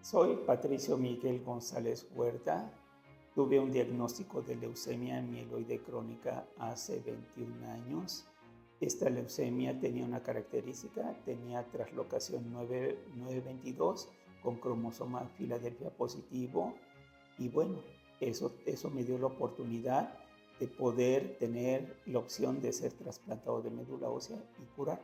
Soy Patricio Miguel González Huerta. Tuve un diagnóstico de leucemia mieloide crónica hace 21 años. Esta leucemia tenía una característica, tenía traslocación 922 con cromosoma Filadelfia positivo y bueno, eso me dio la oportunidad de poder tener la opción de ser trasplantado de médula ósea y curar.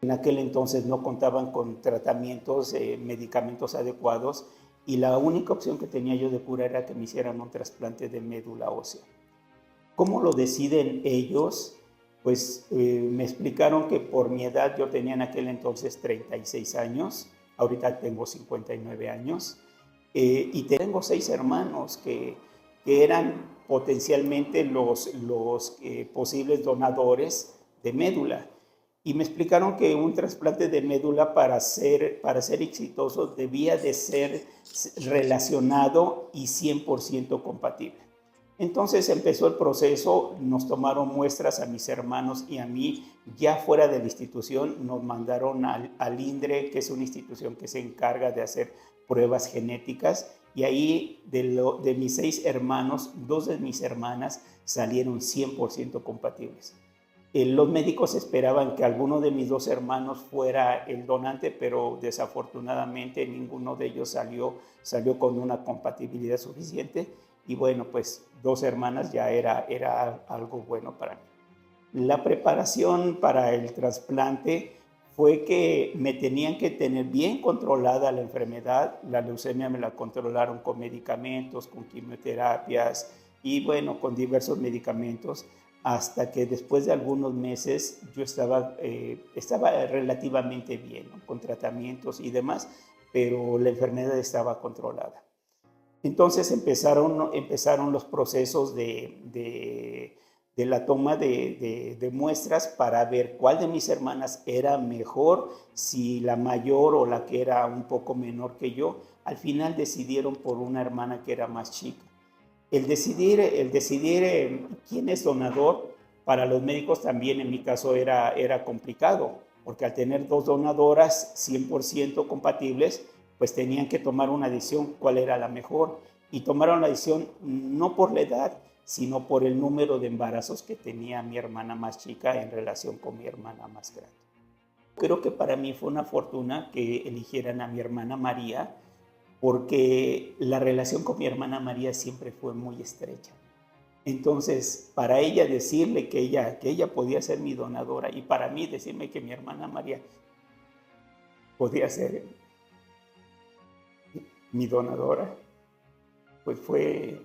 En aquel entonces no contaban con tratamientos, medicamentos adecuados y la única opción que tenía yo de cura era que me hicieran un trasplante de médula ósea. ¿Cómo lo deciden ellos? Pues me explicaron que por mi edad, yo tenía en aquel entonces 36 años, ahorita tengo 59 años, y tengo 6 hermanos que eran potencialmente los posibles donadores de médula. Y me explicaron que un trasplante de médula para ser exitoso debía de ser relacionado y 100% compatible. Entonces empezó el proceso, nos tomaron muestras a mis hermanos y a mí, ya fuera de la institución, nos mandaron al INDRE, que es una institución que se encarga de hacer pruebas genéticas, y ahí de mis 6 hermanos, 2 de mis hermanas salieron 100% compatibles. Los médicos esperaban que alguno de mis 2 hermanos fuera el donante, pero desafortunadamente ninguno de ellos salió con una compatibilidad suficiente. Y bueno, pues 2 hermanas ya era algo bueno para mí. La preparación para el trasplante fue que me tenían que tener bien controlada la enfermedad. La leucemia me la controlaron con medicamentos, con quimioterapias y bueno, con diversos medicamentos, hasta que después de algunos meses yo estaba relativamente bien, ¿no? Con tratamientos y demás, pero la enfermedad estaba controlada. Entonces empezaron los procesos de la toma de muestras para ver cuál de mis hermanas era mejor, si la mayor o la que era un poco menor que yo. Al final decidieron por una hermana que era más chica. El decidir quién es donador para los médicos también en mi caso era complicado, porque al tener 2 donadoras 100% compatibles, pues tenían que tomar una decisión cuál era la mejor. Y tomaron la decisión no por la edad, sino por el número de embarazos que tenía mi hermana más chica en relación con mi hermana más grande. Creo que para mí fue una fortuna que eligieran a mi hermana María, porque la relación con mi hermana María siempre fue muy estrecha. Entonces, para ella decirle que ella podía ser mi donadora y para mí decirme que mi hermana María podía ser mi donadora, pues fue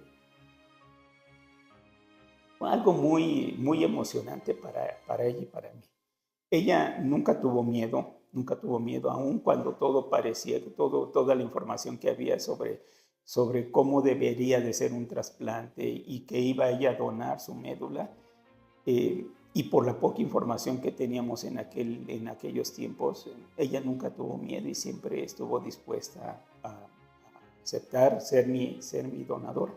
algo muy, muy emocionante para ella y para mí. Ella nunca tuvo miedo, aun cuando todo parecía, toda la información que había sobre cómo debería de ser un trasplante y que iba ella a donar su médula. Y por la poca información que teníamos en aquellos tiempos, ella nunca tuvo miedo y siempre estuvo dispuesta a aceptar ser mi donadora.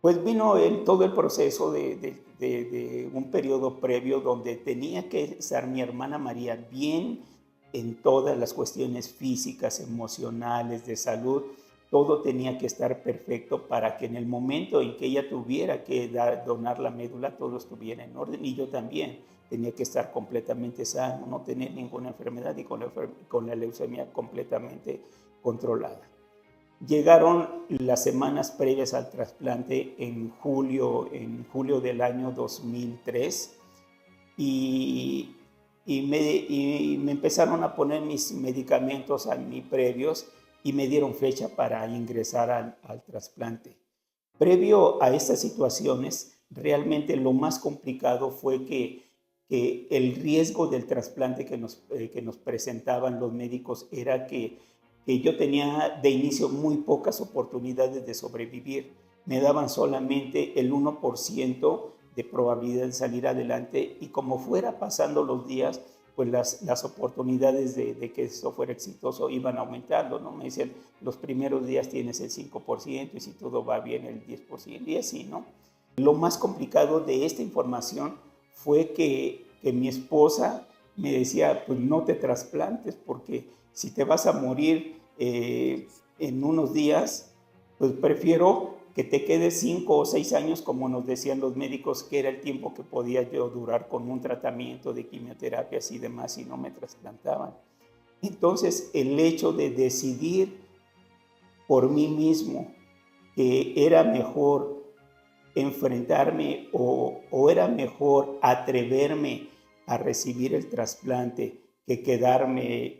Pues vino todo el proceso de un periodo previo donde tenía que estar mi hermana María bien en todas las cuestiones físicas, emocionales, de salud. Todo tenía que estar perfecto para que en el momento en que ella tuviera que donar la médula, todo estuviera en orden. Y yo también tenía que estar completamente sano, no tener ninguna enfermedad y con la leucemia completamente controlada. Llegaron las semanas previas al trasplante en julio del año 2003 y me empezaron a poner mis medicamentos a mí previos y me dieron fecha para ingresar al trasplante. Previo a estas situaciones, realmente lo más complicado fue que el riesgo del trasplante que nos presentaban los médicos era que yo tenía de inicio muy pocas oportunidades de sobrevivir. Me daban solamente el 1% de probabilidad de salir adelante y como fuera pasando los días, pues las oportunidades de que eso fuera exitoso iban aumentando, ¿no? Me decían, los primeros días tienes el 5% y si todo va bien el 10% y así, ¿no? Lo más complicado de esta información fue que mi esposa me decía, pues no te trasplantes porque si te vas a morir en unos días, pues prefiero que te quedes 5 o 6 años, como nos decían los médicos, que era el tiempo que podía yo durar con un tratamiento de quimioterapias y demás, y no me trasplantaban. Entonces, el hecho de decidir por mí mismo que era mejor enfrentarme o era mejor atreverme a recibir el trasplante que quedarme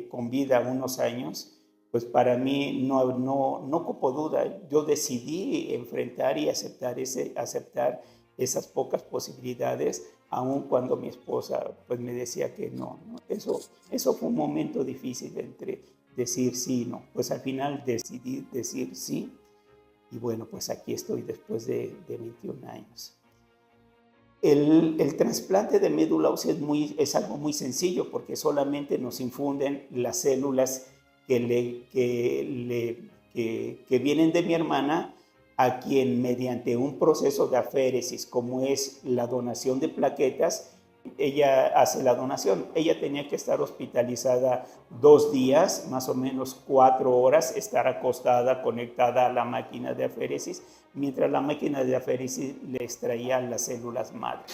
con vida unos años, pues para mí no cupo duda. Yo decidí enfrentar y aceptar esas pocas posibilidades, aun cuando mi esposa pues me decía que no. Eso fue un momento difícil entre decir sí y no. Pues al final decidí decir sí, y bueno, pues aquí estoy después de 21 años. El trasplante de médula ósea es algo muy sencillo, porque solamente nos infunden las células que vienen de mi hermana, a quien mediante un proceso de aféresis, como es la donación de plaquetas, ella hace la donación. Ella tenía que estar hospitalizada 2 días, más o menos 4 horas, estar acostada, conectada a la máquina de aféresis, mientras la máquina de aféresis le extraía las células madre.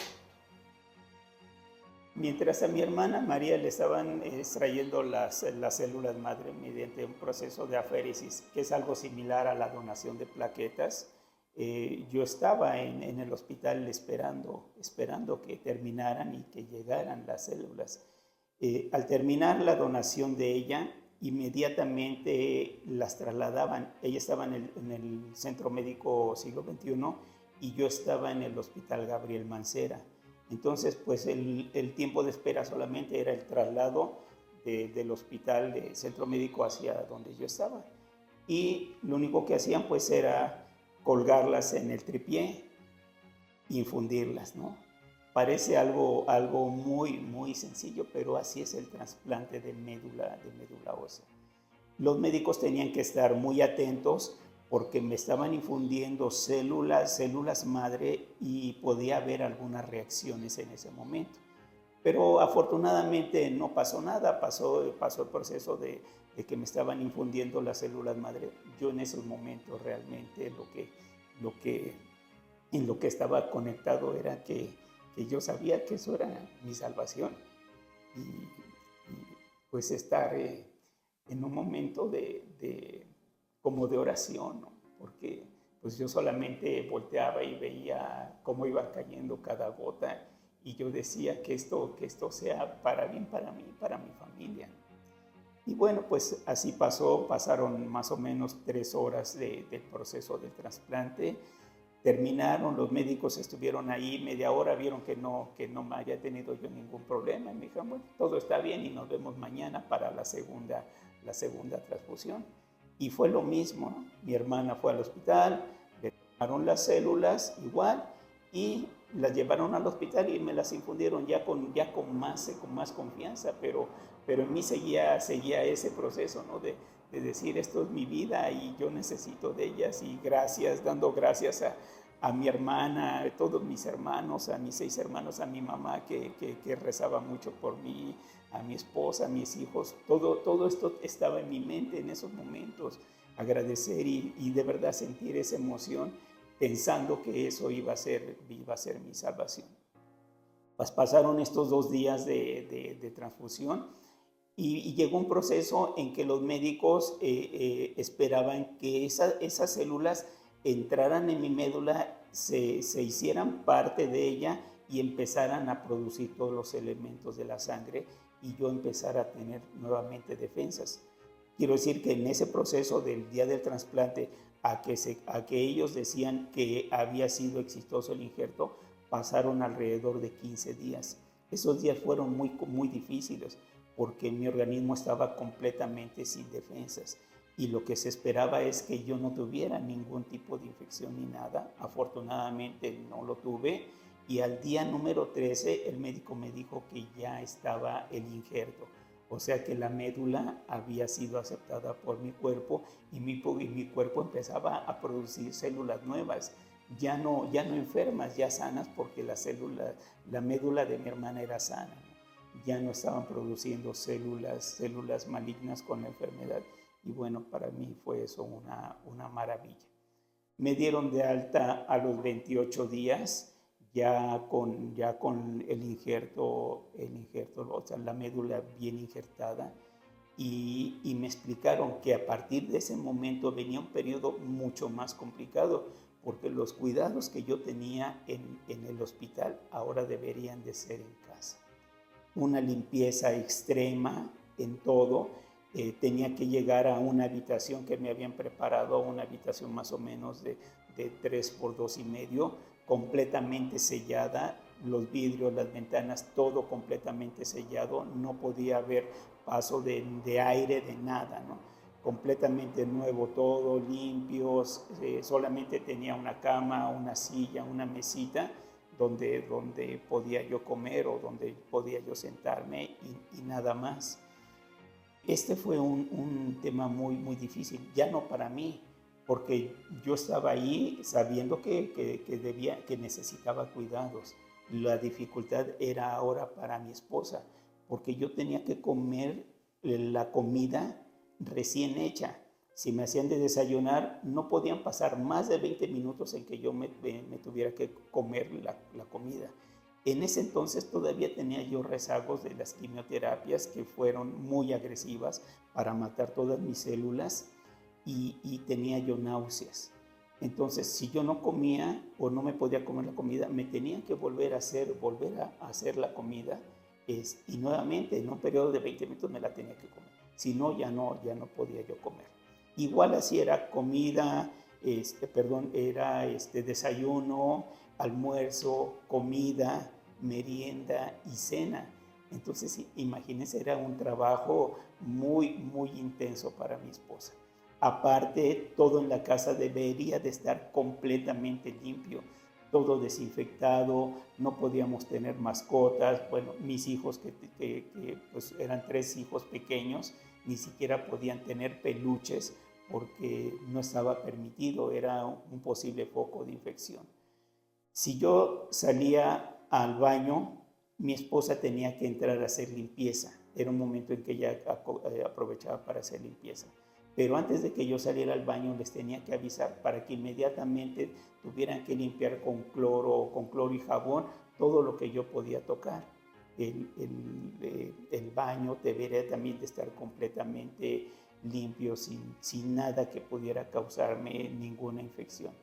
Mientras a mi hermana María le estaban extrayendo las células madre mediante un proceso de aféresis, que es algo similar a la donación de plaquetas, yo estaba en el hospital esperando que terminaran y que llegaran las células. Al terminar la donación de ella, inmediatamente las trasladaban. Ella estaba en el Centro Médico Siglo XXI y yo estaba en el Hospital Gabriel Mancera. Entonces, pues el tiempo de espera solamente era el traslado del hospital, del centro médico, hacia donde yo estaba. Y lo único que hacían pues era colgarlas en el tripié, infundirlas, ¿no? Parece algo muy sencillo, pero así es el trasplante de médula ósea. Los médicos tenían que estar muy atentos porque me estaban infundiendo células madre, y podía haber algunas reacciones en ese momento. Pero afortunadamente no pasó nada, pasó el proceso de que me estaban infundiendo las células madre. Yo en esos momentos realmente en lo que estaba conectado era que yo sabía que eso era mi salvación. Y pues estar en un momento como de oración, ¿no? Porque pues yo solamente volteaba y veía cómo iba cayendo cada gota, y yo decía que esto sea para bien, para mí, para mi familia. Y bueno, pues así pasaron más o menos 3 horas del proceso del trasplante. Terminaron, los médicos estuvieron ahí media hora, vieron que no me había tenido yo ningún problema, y me dijeron, bueno, todo está bien y nos vemos mañana para la segunda transfusión. Y fue lo mismo, ¿no? Mi hermana fue al hospital, le tomaron las células igual y las llevaron al hospital y me las infundieron ya con más confianza, pero en mí seguía ese proceso, ¿no? De decir, esto es mi vida y yo necesito de ellas, y dando gracias a mi hermana, a todos mis hermanos, a mis 6 hermanos, a mi mamá que rezaba mucho por mí, a mi esposa, a mis hijos. Todo esto estaba en mi mente en esos momentos. Agradecer y de verdad sentir esa emoción, pensando que eso iba a ser mi salvación. Pues pasaron estos 2 días de transfusión, y llegó un proceso en que los médicos esperaban que esas células entraran en mi médula, se hicieran parte de ella y empezaran a producir todos los elementos de la sangre, y yo empezara a tener nuevamente defensas. Quiero decir que en ese proceso del día del trasplante a que ellos decían que había sido exitoso el injerto, pasaron alrededor de 15 días. Esos días fueron muy difíciles, porque mi organismo estaba completamente sin defensas, y lo que se esperaba es que yo no tuviera ningún tipo de infección ni nada. Afortunadamente no lo tuve, y al día número 13 el médico me dijo que ya estaba el injerto, o sea que la médula había sido aceptada por mi cuerpo, y mi cuerpo empezaba a producir células nuevas, ya no enfermas, ya sanas, porque la médula de mi hermana era sana. ya no estaban produciendo células malignas con la enfermedad. Y bueno, para mí fue eso una maravilla. Me dieron de alta a los 28 días, ya con el injerto, o sea, la médula bien injertada, y me explicaron que a partir de ese momento venía un periodo mucho más complicado, porque los cuidados que yo tenía en el hospital ahora deberían de ser en casa. Una limpieza extrema en todo. Tenía que llegar a una habitación que me habían preparado, una habitación más o menos de 3 por 2,5, completamente sellada, los vidrios, las ventanas, todo completamente sellado, no podía haber paso de aire, de nada, ¿no? Completamente nuevo todo, limpios, solamente tenía una cama, una silla, una mesita, donde podía yo comer o donde podía yo sentarme y nada más. Este fue un tema muy, muy difícil, ya no para mí, porque yo estaba ahí sabiendo que necesitaba cuidados. La dificultad era ahora para mi esposa, porque yo tenía que comer la comida recién hecha. Si me hacían de desayunar, no podían pasar más de 20 minutos en que yo me tuviera que comer la comida. En ese entonces todavía tenía yo rezagos de las quimioterapias que fueron muy agresivas para matar todas mis células y tenía yo náuseas. Entonces, si yo no comía o no me podía comer la comida, me tenían que volver a hacer la comida y nuevamente en un periodo de 20 minutos me la tenía que comer. Si no, ya no podía yo comer. Igual así era comida, era desayuno, almuerzo, comida, merienda y cena. Entonces, imagínense, era un trabajo muy, muy intenso para mi esposa. Aparte, todo en la casa debería de estar completamente limpio, todo desinfectado, no podíamos tener mascotas. Bueno, mis hijos, pues eran 3 hijos pequeños, ni siquiera podían tener peluches porque no estaba permitido, era un posible foco de infección. Si yo salía al baño, mi esposa tenía que entrar a hacer limpieza. Era un momento en que ella aprovechaba para hacer limpieza. Pero antes de que yo saliera al baño, les tenía que avisar para que inmediatamente tuvieran que limpiar con cloro y jabón todo lo que yo podía tocar. El baño debería también de estar completamente limpio, sin nada que pudiera causarme ninguna infección.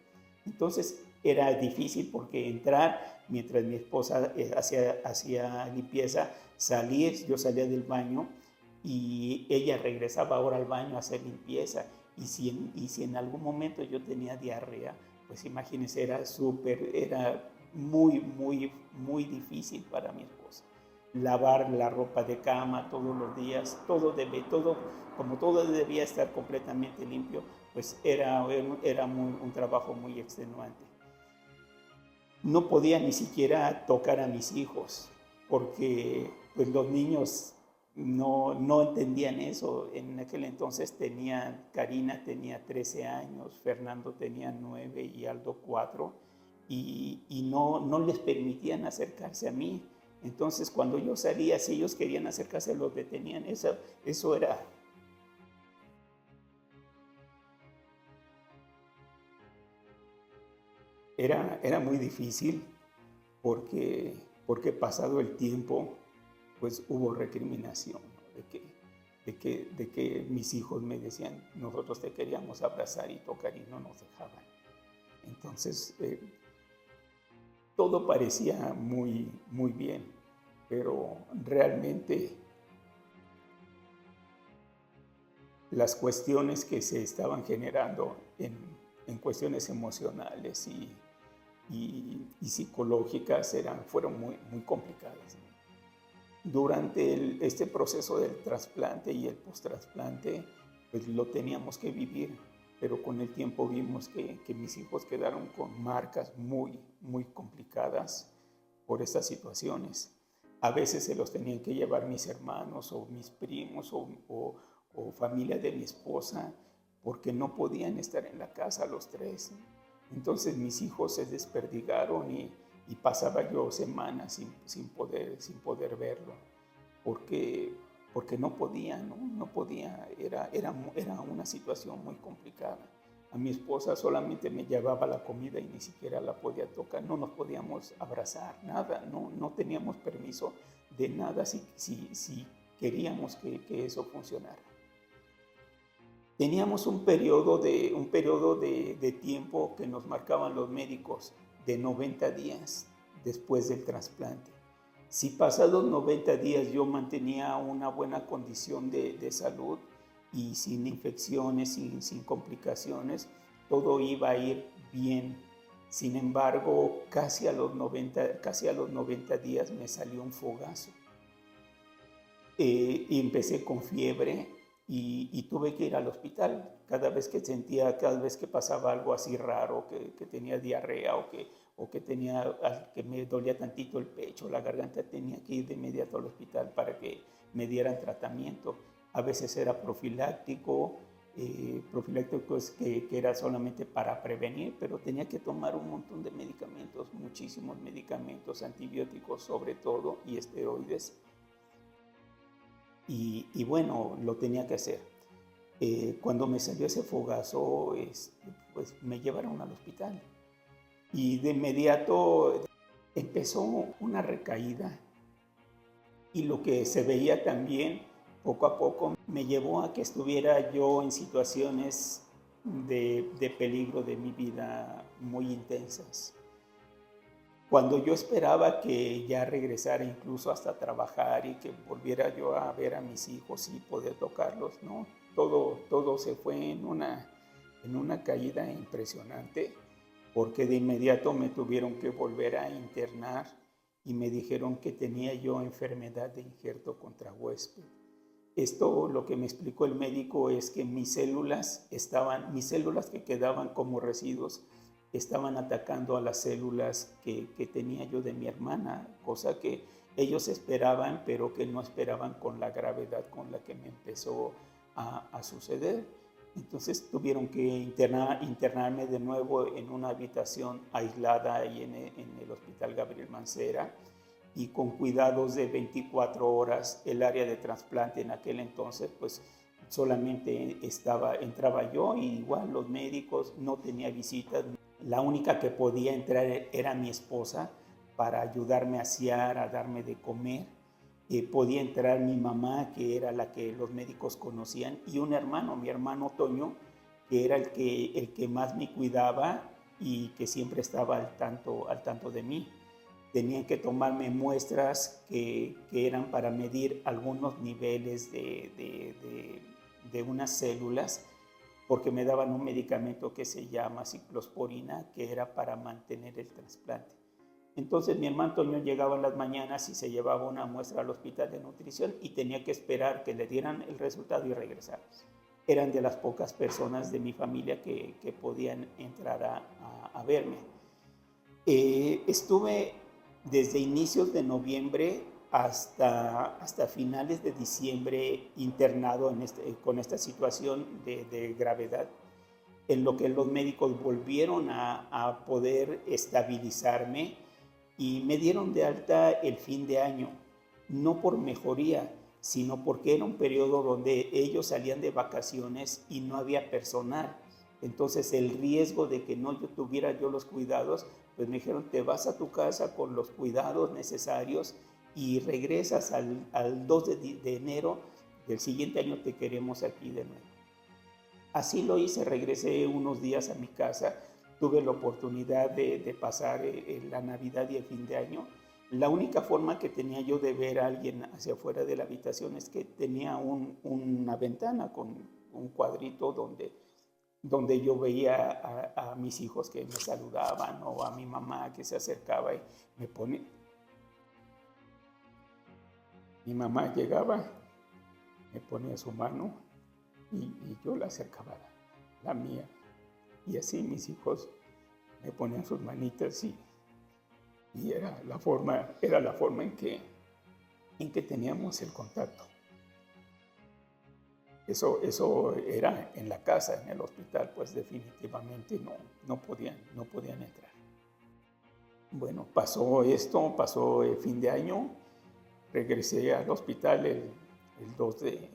Entonces era difícil porque entrar mientras mi esposa hacía limpieza, yo salía del baño y ella regresaba ahora al baño a hacer limpieza. Y si en algún momento yo tenía diarrea, pues imagínense, era muy, muy, muy difícil para mi esposa. Lavar la ropa de cama todos los días, como todo debía estar completamente limpio, pues era un trabajo muy extenuante. No podía ni siquiera tocar a mis hijos, porque pues los niños no entendían eso. En aquel entonces Karina tenía 13 años, Fernando tenía 9 y Aldo 4, y no les permitían acercarse a mí. Entonces, cuando yo salía, si ellos querían acercarse, los detenían. Eso era muy difícil porque pasado el tiempo, pues hubo recriminación, ¿no? de que mis hijos me decían, nosotros te queríamos abrazar y tocar y no nos dejaban. Entonces, todo parecía muy, muy bien, pero realmente las cuestiones que se estaban generando en cuestiones emocionales y psicológicas fueron muy, muy complicadas, ¿no? Durante este proceso del trasplante y el post-trasplante, pues lo teníamos que vivir, pero con el tiempo vimos que mis hijos quedaron con marcas muy, muy complicadas por estas situaciones. A veces se los tenían que llevar mis hermanos o mis primos o familia de mi esposa, porque no podían estar en la casa los 3. Entonces mis hijos se desperdigaron y pasaba yo semanas sin poder verlo. porque, porque no podía, ¿no? No podía, era una situación muy complicada. A mi esposa solamente me llevaba la comida y ni siquiera la podía tocar, no nos podíamos abrazar, nada, no teníamos permiso de nada si queríamos que eso funcionara. Teníamos un periodo de tiempo que nos marcaban los médicos de 90 días después del trasplante. Si pasados 90 días yo mantenía una buena condición de salud y sin infecciones, sin complicaciones, todo iba a ir bien. Sin embargo, casi a los 90 días me salió un fogazo. Y empecé con fiebre y tuve que ir al hospital. Cada vez que pasaba algo así raro, que tenía diarrea o que me dolía tantito el pecho, la garganta, tenía que ir de inmediato al hospital para que me dieran tratamiento. A veces era profiláctico es que era solamente para prevenir, pero tenía que tomar un montón de medicamentos, muchísimos medicamentos, antibióticos sobre todo, y esteroides. Y bueno, lo tenía que hacer. Cuando me salió ese fogazo, pues me llevaron al hospital. Y de inmediato empezó una recaída. Y lo que se veía también, poco a poco, me llevó a que estuviera yo en situaciones de peligro de mi vida muy intensas. Cuando yo esperaba que ya regresara incluso hasta trabajar y que volviera yo a ver a mis hijos y poder tocarlos, ¿no? Todo se fue en una caída impresionante, porque de inmediato me tuvieron que volver a internar y me dijeron que tenía yo enfermedad de injerto contrahuésped. Esto, lo que me explicó el médico, es que mis células que quedaban como residuos, estaban atacando a las células que tenía yo de mi hermana, cosa que ellos esperaban, pero que no esperaban con la gravedad con la que me empezó a suceder. Entonces tuvieron que internarme de nuevo en una habitación aislada ahí en el Hospital Gabriel Mancera, y con cuidados de 24 horas. El área de trasplante en aquel entonces, pues solamente entraba yo, y igual los médicos, no tenía visitas. La única que podía entrar era mi esposa para ayudarme a asear, a darme de comer. Podía entrar mi mamá, que era la que los médicos conocían, y un hermano, mi hermano Toño, que era el que más me cuidaba y que siempre estaba al tanto de mí. Tenían que tomarme muestras que eran para medir algunos niveles de unas células, porque me daban un medicamento que se llama ciclosporina, que era para mantener el trasplante. Entonces mi hermano Toño llegaba en las mañanas y se llevaba una muestra al hospital de nutrición y tenía que esperar que le dieran el resultado y regresar. Eran de las pocas personas de mi familia que podían entrar a verme. Estuve desde inicios de noviembre hasta finales de diciembre internado con esta situación de gravedad, en lo que los médicos volvieron a poder estabilizarme y me dieron de alta el fin de año, no por mejoría, sino porque era un periodo donde ellos salían de vacaciones y no había personal. Entonces el riesgo de que no tuviera yo los cuidados, pues me dijeron: te vas a tu casa con los cuidados necesarios y regresas al 2 de enero del siguiente año, te queremos aquí de nuevo. Así lo hice, regresé unos días a mi casa, tuve la oportunidad de pasar la Navidad y el fin de año. La única forma que tenía yo de ver a alguien hacia afuera de la habitación es que tenía una ventana con un cuadrito donde yo veía a mis hijos que me saludaban, o a mi mamá que se acercaba y me ponía. Mi mamá llegaba, me ponía su mano y yo la acercaba, la mía. Y así mis hijos me ponían sus manitas y era la forma en que teníamos el contacto. Eso era en la casa. En el hospital pues definitivamente no podían entrar. Bueno, pasó el fin de año regresé al hospital el 2 de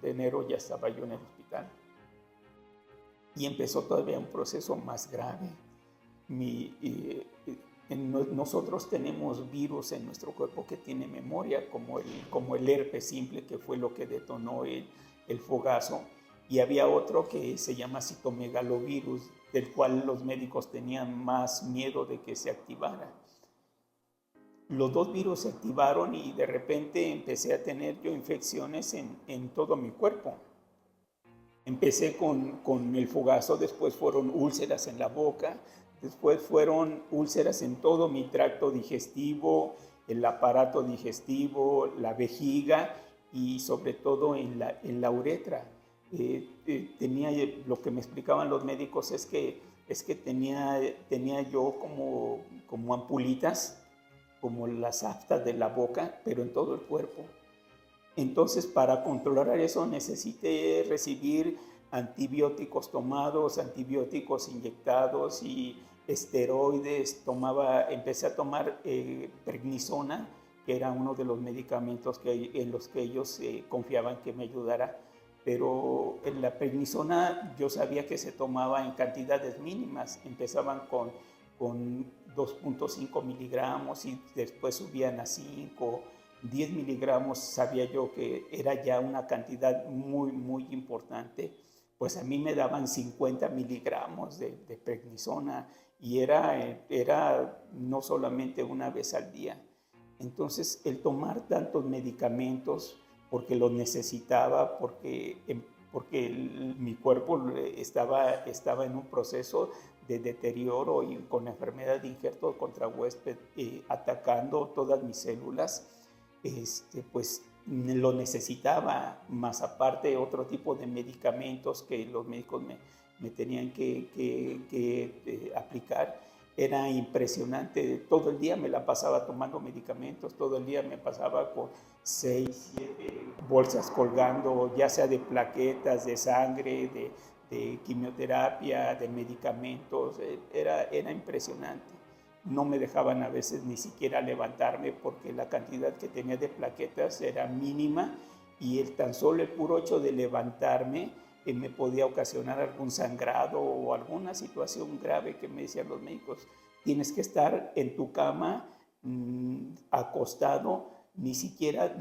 enero ya estaba yo en el hospital. Y empezó todavía un proceso más grave. Nosotros tenemos virus en nuestro cuerpo que tiene memoria, como el herpes simple, que fue lo que detonó el fogazo. Y había otro que se llama citomegalovirus, del cual los médicos tenían más miedo de que se activara. Los dos virus se activaron y de repente empecé a tener yo infecciones en todo mi cuerpo. Empecé con el fogazo, después fueron úlceras en la boca, después fueron úlceras en todo mi tracto digestivo, el aparato digestivo, la vejiga y sobre todo en la uretra. Tenía, lo que me explicaban los médicos es que tenía yo como ampulitas, como las aftas de la boca, pero en todo el cuerpo. Entonces, para controlar eso necesité recibir antibióticos tomados, antibióticos inyectados y esteroides. Empecé a tomar prednisona, que era uno de los medicamentos en los que ellos confiaban que me ayudara. Pero en la prednisona yo sabía que se tomaba en cantidades mínimas. Empezaban con 2.5 miligramos y después subían a 5, 10 miligramos. Sabía yo que era ya una cantidad muy, muy importante. Pues a mí me daban 50 miligramos de prednisona y era no solamente una vez al día. Entonces, el tomar tantos medicamentos, porque los necesitaba, porque mi cuerpo estaba en un proceso de deterioro y con la enfermedad de injerto contra huésped atacando todas mis células, pues lo necesitaba, más aparte otro tipo de medicamentos que los médicos me tenían que aplicar. Era impresionante, todo el día me la pasaba tomando medicamentos, todo el día me pasaba con 6, 7 bolsas colgando, ya sea de plaquetas, de sangre, de quimioterapia, de medicamentos. Era impresionante. No me dejaban a veces ni siquiera levantarme porque la cantidad que tenía de plaquetas era mínima y tan solo el puro hecho de levantarme me podía ocasionar algún sangrado o alguna situación grave que me decían los médicos. Tienes que estar en tu cama acostado. Ni siquiera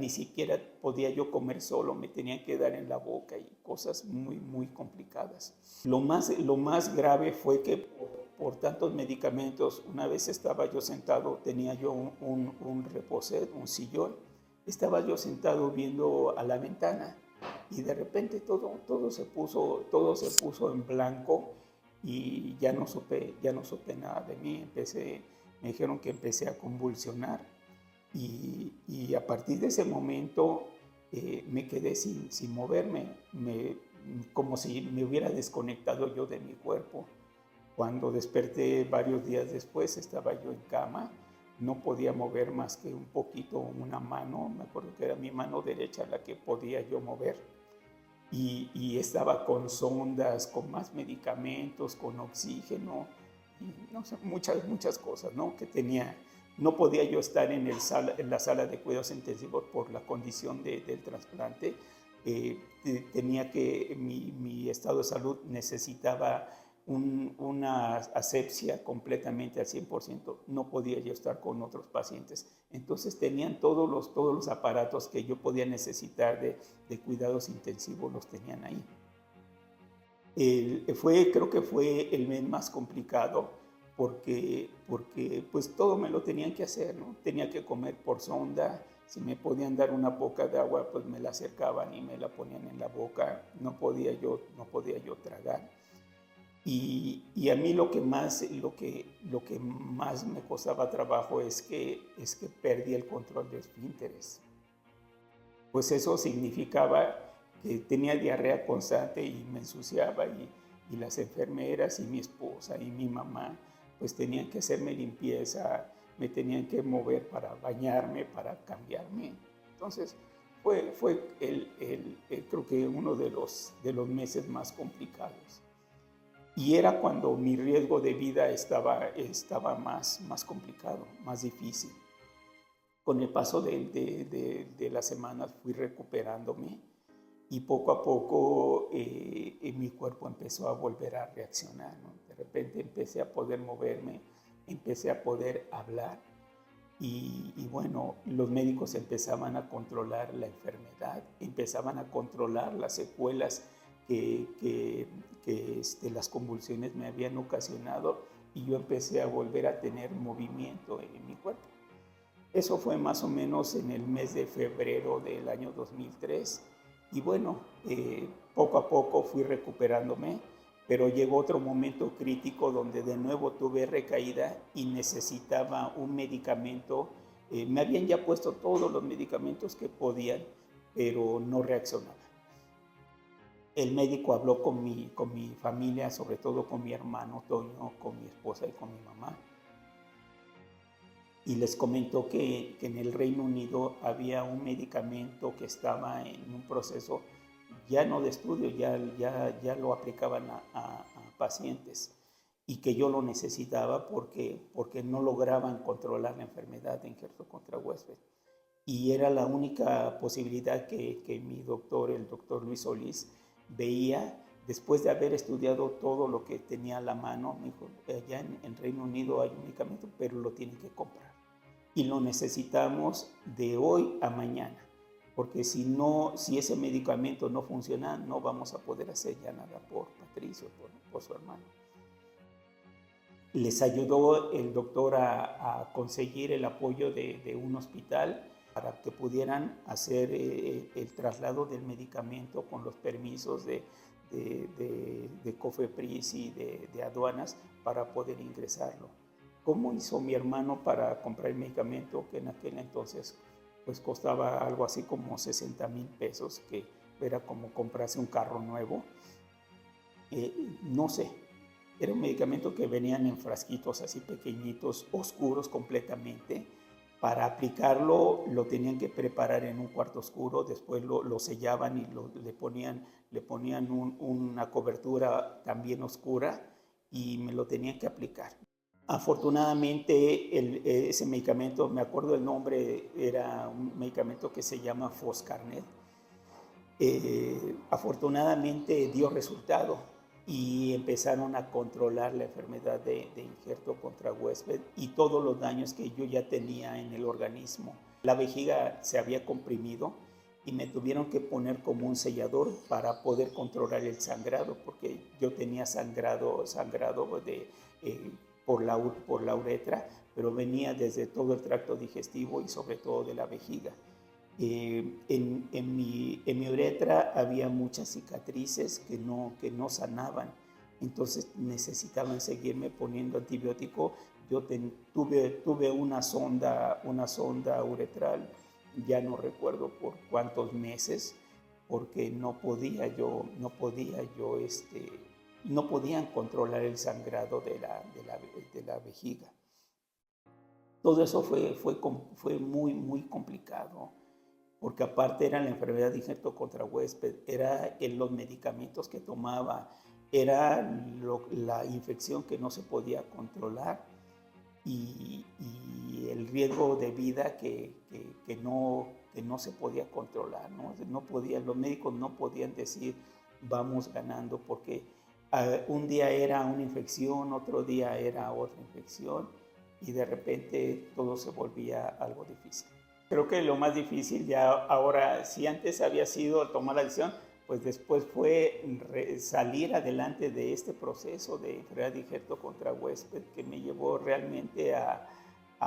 podía yo comer solo, me tenían que dar en la boca y cosas muy, muy complicadas. Lo más grave fue que por tantos medicamentos, una vez estaba yo sentado, tenía yo un reposet, un sillón, estaba yo sentado viendo a la ventana y de repente todo se puso en blanco y ya no supe nada de mí. Me dijeron que empecé a convulsionar y a partir de ese momento me quedé sin moverme, como si me hubiera desconectado yo de mi cuerpo. Cuando desperté varios días después, estaba yo en cama, no podía mover más que un poquito una mano, me acuerdo que era mi mano derecha la que podía yo mover, y estaba con sondas, con más medicamentos, con oxígeno, y no sé, muchas cosas, ¿no? Que tenía. No podía yo estar en la sala de cuidados intensivos por la condición del trasplante. Mi estado de salud necesitaba una asepsia completamente al 100%. No podía yo estar con otros pacientes. Entonces tenían todos los aparatos que yo podía necesitar de cuidados intensivos, los tenían ahí. Creo que fue el mes más complicado porque pues todo me lo tenían que hacer, ¿no? Tenía que comer por sonda. Si me podían dar una poca de agua, pues me la acercaban y me la ponían en la boca. No podía yo tragar. Y a mí lo que más me costaba trabajo es que perdí el control de esfínteres. Pues eso significaba que tenía diarrea constante y me ensuciaba y las enfermeras y mi esposa y mi mamá pues tenían que hacerme limpieza, me tenían que mover para bañarme, para cambiarme. Entonces fue creo que uno de los meses más complicados. Y era cuando mi riesgo de vida estaba más complicado, más difícil. Con el paso de las semanas fui recuperándome y poco a poco mi cuerpo empezó a volver a reaccionar, ¿no? De repente empecé a poder moverme, empecé a poder hablar y bueno, los médicos empezaban a controlar la enfermedad, empezaban a controlar las secuelas que las convulsiones me habían ocasionado y yo empecé a volver a tener movimiento en mi cuerpo. Eso fue más o menos en el mes de febrero del año 2003 y bueno, poco a poco fui recuperándome, pero llegó otro momento crítico donde de nuevo tuve recaída y necesitaba un medicamento. Me habían ya puesto todos los medicamentos que podían, pero no reaccionaba. El médico habló con mi familia, sobre todo con mi hermano Toño, con mi esposa y con mi mamá. Y les comentó que en el Reino Unido había un medicamento que estaba en un proceso ya no de estudio, ya lo aplicaban a pacientes y que yo lo necesitaba porque no lograban controlar la enfermedad de injerto contra-huésped. Y era la única posibilidad que mi doctor, el doctor Luis Solís, veía después de haber estudiado todo lo que tenía a la mano. Me dijo, allá en Reino Unido hay un medicamento, pero lo tienen que comprar. Y lo necesitamos de hoy a mañana, porque si ese medicamento no funciona, no vamos a poder hacer ya nada por Patricio, por su hermano. Les ayudó el doctor a conseguir el apoyo de un hospital para que pudieran hacer el traslado del medicamento con los permisos de COFEPRIS y de aduanas para poder ingresarlo. ¿Cómo hizo mi hermano para comprar el medicamento que en aquel entonces pues costaba algo así como 60,000 pesos, que era como comprarse un carro nuevo? No sé, era un medicamento que venían en frasquitos así pequeñitos, oscuros completamente. Para aplicarlo lo tenían que preparar en un cuarto oscuro, después lo sellaban y le ponían una cobertura también oscura y me lo tenían que aplicar. Afortunadamente ese medicamento, me acuerdo el nombre, era un medicamento que se llama Foscarnet. Afortunadamente dio resultado y empezaron a controlar la enfermedad de injerto contra-huésped y todos los daños que yo ya tenía en el organismo. La vejiga se había comprimido y me tuvieron que poner como un sellador para poder controlar el sangrado, porque yo tenía sangrado por la uretra, pero venía desde todo el tracto digestivo y sobre todo de la vejiga. En mi uretra había muchas cicatrices que no sanaban, entonces necesitaban seguirme poniendo antibiótico. Yo tuve una sonda uretral, ya no recuerdo por cuántos meses, porque no podían controlar el sangrado de la vejiga. Todo eso fue muy, muy complicado, porque aparte era la enfermedad de injerto contra-huésped, era los medicamentos que tomaba, era la infección que no se podía controlar y el riesgo de vida que no se podía controlar, ¿no? Los médicos no podían decir vamos ganando, porque un día era una infección, otro día era otra infección y de repente todo se volvía algo difícil. Creo que lo más difícil ya ahora, si antes había sido tomar la decisión, pues después fue salir adelante de este proceso de enfermedad de injerto contra-huésped que me llevó realmente a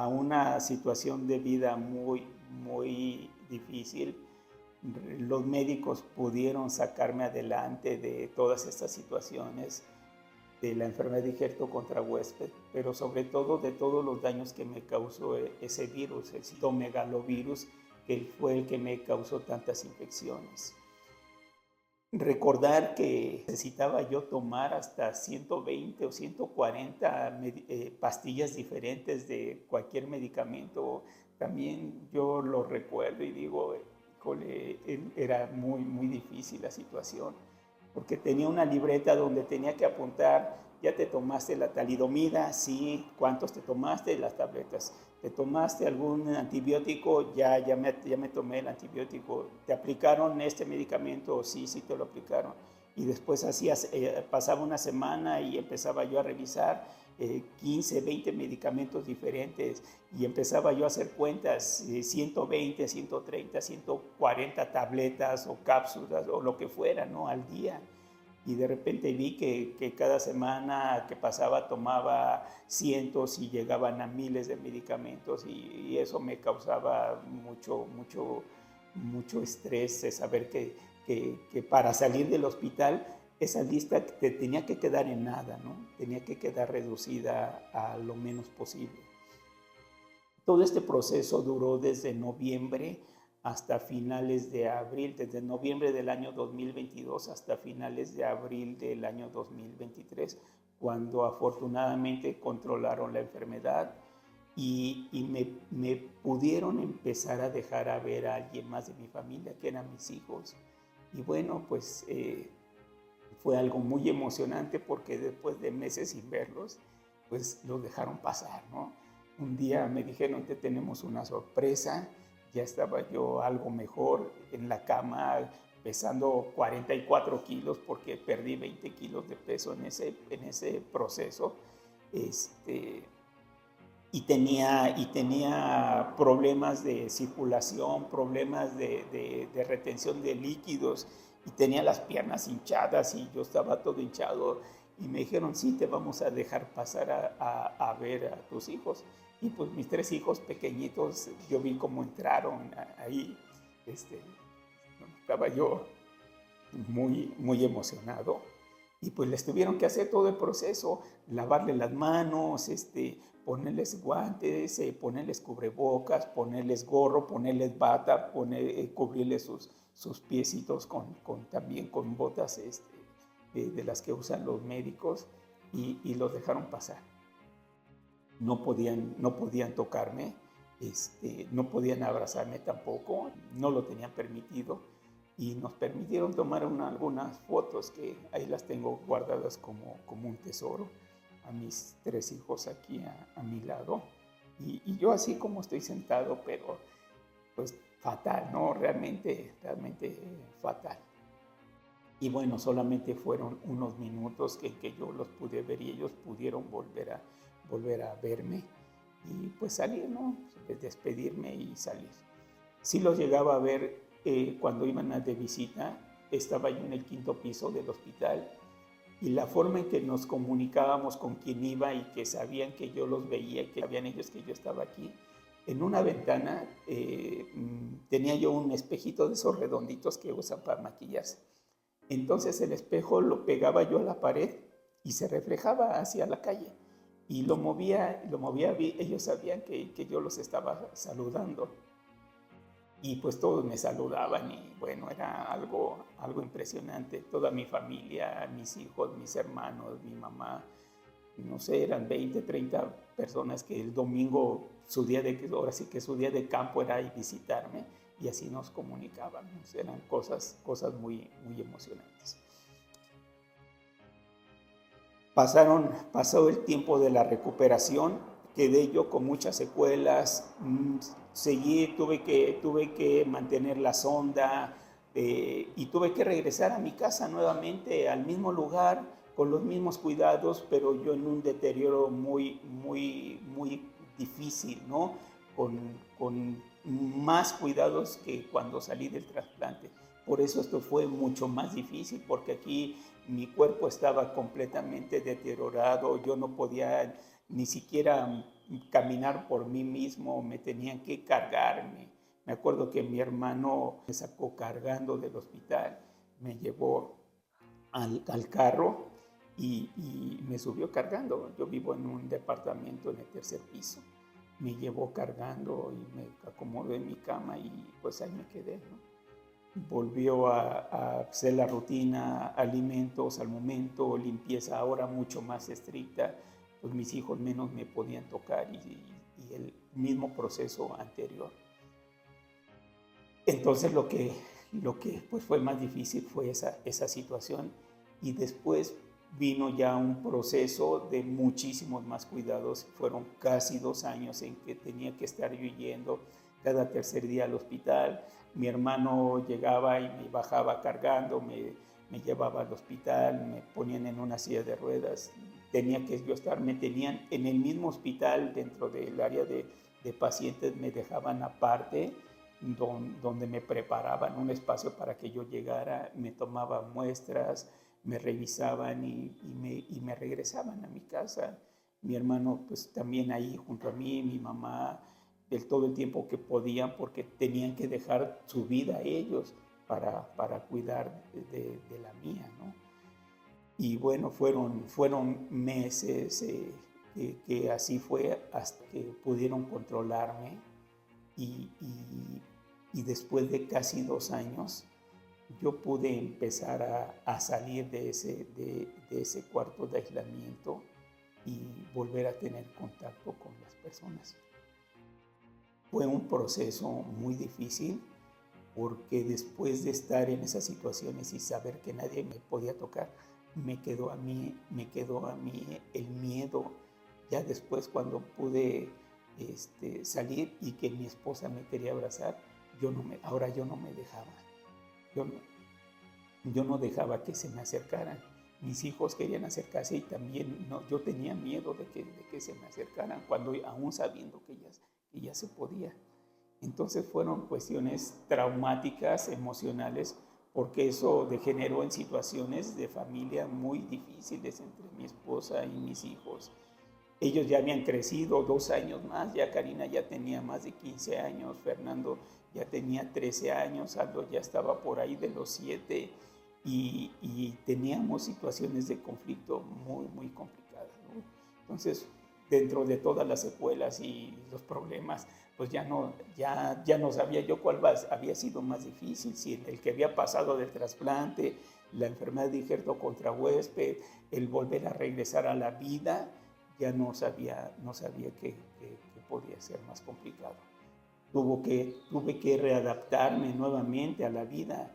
una situación de vida muy, muy difícil. Los médicos pudieron sacarme adelante de todas estas situaciones de la enfermedad de injerto contra-huésped, pero sobre todo de todos los daños que me causó ese virus, el citomegalovirus, que fue el que me causó tantas infecciones. Recordar que necesitaba yo tomar hasta 120 o 140 pastillas diferentes de cualquier medicamento. También yo lo recuerdo y digo, era muy, muy difícil la situación, porque tenía una libreta donde tenía que apuntar, ya te tomaste la talidomida, sí, cuántos te tomaste, las tabletas, ¿te tomaste algún antibiótico? Ya me tomé el antibiótico. ¿Te aplicaron este medicamento? Sí, sí te lo aplicaron. Y después pasaba una semana y empezaba yo a revisar 15, 20 medicamentos diferentes y empezaba yo a hacer cuentas, 120, 130, 140 tabletas o cápsulas o lo que fuera, ¿no? Al día. Y de repente vi que cada semana que pasaba tomaba cientos y llegaban a miles de medicamentos y eso me causaba mucho estrés de saber que para salir del hospital esa lista te tenía que quedar en nada, ¿no? Tenía que quedar reducida a lo menos posible. Todo este proceso duró desde noviembre hasta finales de abril, desde noviembre del año 2022 hasta finales de abril del año 2023, cuando afortunadamente controlaron la enfermedad y me pudieron empezar a dejar a ver a alguien más de mi familia, que eran mis hijos. Y bueno, pues fue algo muy emocionante porque después de meses sin verlos, pues los dejaron pasar, ¿no? Un día me dijeron que tenemos una sorpresa. Ya estaba yo algo mejor en la cama, pesando 44 kilos porque perdí 20 kilos de peso en ese proceso. Y tenía problemas de circulación, problemas de retención de líquidos, y tenía las piernas hinchadas y yo estaba todo hinchado. Y me dijeron, sí, te vamos a dejar pasar a ver a tus hijos. Y pues mis 3 hijos pequeñitos, yo vi cómo entraron ahí. Estaba yo muy emocionado. Y pues les tuvieron que hacer todo el proceso, lavarle las manos, ponerles guantes, ponerles cubrebocas, ponerles gorro, ponerles bata, cubrirles sus piecitos también con botas de las que usan los médicos, y los dejaron pasar. No podían tocarme, no podían abrazarme tampoco, no lo tenían permitido, y nos permitieron tomar algunas fotos que ahí las tengo guardadas como un tesoro, a mis 3 hijos aquí a mi lado, y yo así como estoy sentado, pero pues fatal, ¿no? Realmente fatal. Y bueno, solamente fueron unos minutos que yo los pude ver y ellos pudieron volver a verme y pues salir, ¿no? Despedirme y salir. Sí los llegaba a ver cuando iban de visita. Estaba yo en el 5º piso del hospital y la forma en que nos comunicábamos con quien iba y que sabían que yo los veía, que sabían ellos que yo estaba aquí, en una ventana tenía yo un espejito de esos redonditos que usan para maquillarse. Entonces el espejo lo pegaba yo a la pared y se reflejaba hacia la calle. Y lo movía, ellos sabían que yo los estaba saludando. Y pues todos me saludaban y bueno, era algo impresionante. Toda mi familia, mis hijos, mis hermanos, mi mamá, no sé, eran 20, 30 personas que el domingo, ahora sí que su día de campo era ir visitarme, y así nos comunicábamos. Eran cosas muy emocionantes. Pasó el tiempo de la recuperación, quedé yo con muchas secuelas, tuve que mantener la sonda, y tuve que regresar a mi casa nuevamente, al mismo lugar, con los mismos cuidados, pero yo en un deterioro muy difícil, ¿no? Con más cuidados que cuando salí del trasplante. Por eso esto fue mucho más difícil, porque aquí mi cuerpo estaba completamente deteriorado, yo no podía ni siquiera caminar por mí mismo, me tenían que cargarme. Me acuerdo que mi hermano me sacó cargando del hospital, me llevó al carro y me subió cargando. Yo vivo en un departamento en el 3er piso. Me llevó cargando y me acomodó en mi cama y pues ahí me quedé, ¿no? Volvió a hacer la rutina, alimentos al momento, limpieza ahora mucho más estricta. Pues mis hijos menos me podían tocar y el mismo proceso anterior. Entonces lo que pues fue más difícil fue esa situación, y después vino ya un proceso de muchísimos más cuidados. Fueron casi 2 años en que tenía que estar yo yendo cada tercer día al hospital. Mi hermano llegaba y me bajaba cargando, me llevaba al hospital, me ponían en una silla de ruedas. Tenía que yo estar, me tenían en el mismo hospital, dentro del área de pacientes, me dejaban aparte, donde me preparaban un espacio para que yo llegara, me tomaban muestras, me revisaban y me regresaban a mi casa. Mi hermano pues también ahí junto a mí, mi mamá, todo el tiempo que podían, porque tenían que dejar su vida ellos para cuidar de la mía, ¿no? Y bueno, fueron meses que así fue hasta que pudieron controlarme y, y después de casi 2 años yo pude empezar a salir de ese cuarto de aislamiento y volver a tener contacto con las personas. Fue un proceso muy difícil porque después de estar en esas situaciones y saber que nadie me podía tocar, me quedó a mí el miedo. Ya después, cuando pude salir y que mi esposa me quería abrazar, ahora yo no me dejaba. Yo no dejaba que se me acercaran. Mis hijos querían acercarse y también yo tenía miedo de que se me acercaran, aún sabiendo que ya se podía. Entonces fueron cuestiones traumáticas, emocionales, porque eso degeneró en situaciones de familia muy difíciles entre mi esposa y mis hijos. Ellos ya habían crecido 2 años más, ya Karina ya tenía más de 15 años, Fernando ya tenía 13 años, Aldo ya estaba por ahí de los 7 y teníamos situaciones de conflicto muy, muy complicadas, ¿no? Entonces, dentro de todas las secuelas y los problemas, pues ya no sabía yo cuál había sido más difícil, si el que había pasado del trasplante, la enfermedad de injerto contra huésped, el volver a regresar a la vida, ya no sabía que podía ser más complicado. Tuve que readaptarme nuevamente a la vida.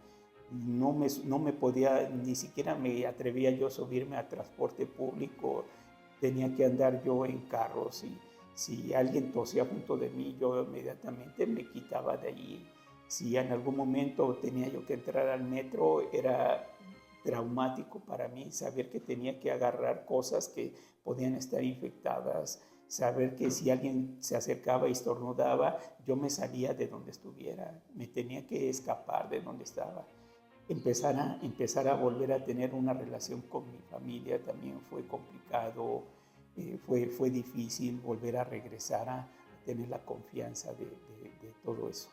No me podía, ni siquiera me atrevía yo a subirme a transporte público. Tenía que andar yo en carros y si alguien tosía junto de mí, yo inmediatamente me quitaba de allí. Si en algún momento tenía yo que entrar al metro, era traumático para mí saber que tenía que agarrar cosas que podían estar infectadas, saber que si alguien se acercaba y estornudaba, yo me salía de donde estuviera, me tenía que escapar de donde estaba. Empezar a volver a tener una relación con mi familia también fue complicado, fue difícil volver a regresar a tener la confianza de todo eso.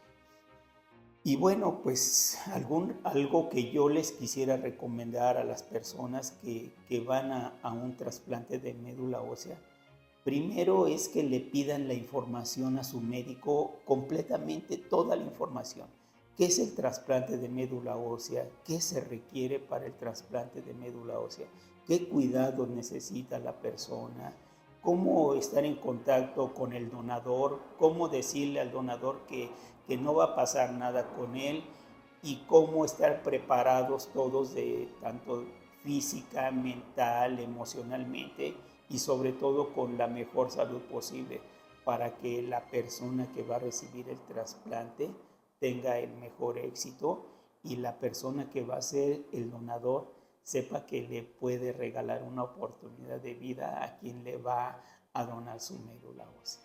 Y bueno, pues algo que yo les quisiera recomendar a las personas que van a un trasplante de médula ósea, primero es que le pidan la información a su médico, completamente toda la información. ¿Qué es el trasplante de médula ósea? ¿Qué se requiere para el trasplante de médula ósea? ¿Qué cuidados necesita la persona? ¿Cómo estar en contacto con el donador? ¿Cómo decirle al donador que no va a pasar nada con él? Y cómo estar preparados todos, tanto física, mental, emocionalmente, y sobre todo con la mejor salud posible, para que la persona que va a recibir el trasplante tenga el mejor éxito y la persona que va a ser el donador sepa que le puede regalar una oportunidad de vida a quien le va a donar su médula ósea.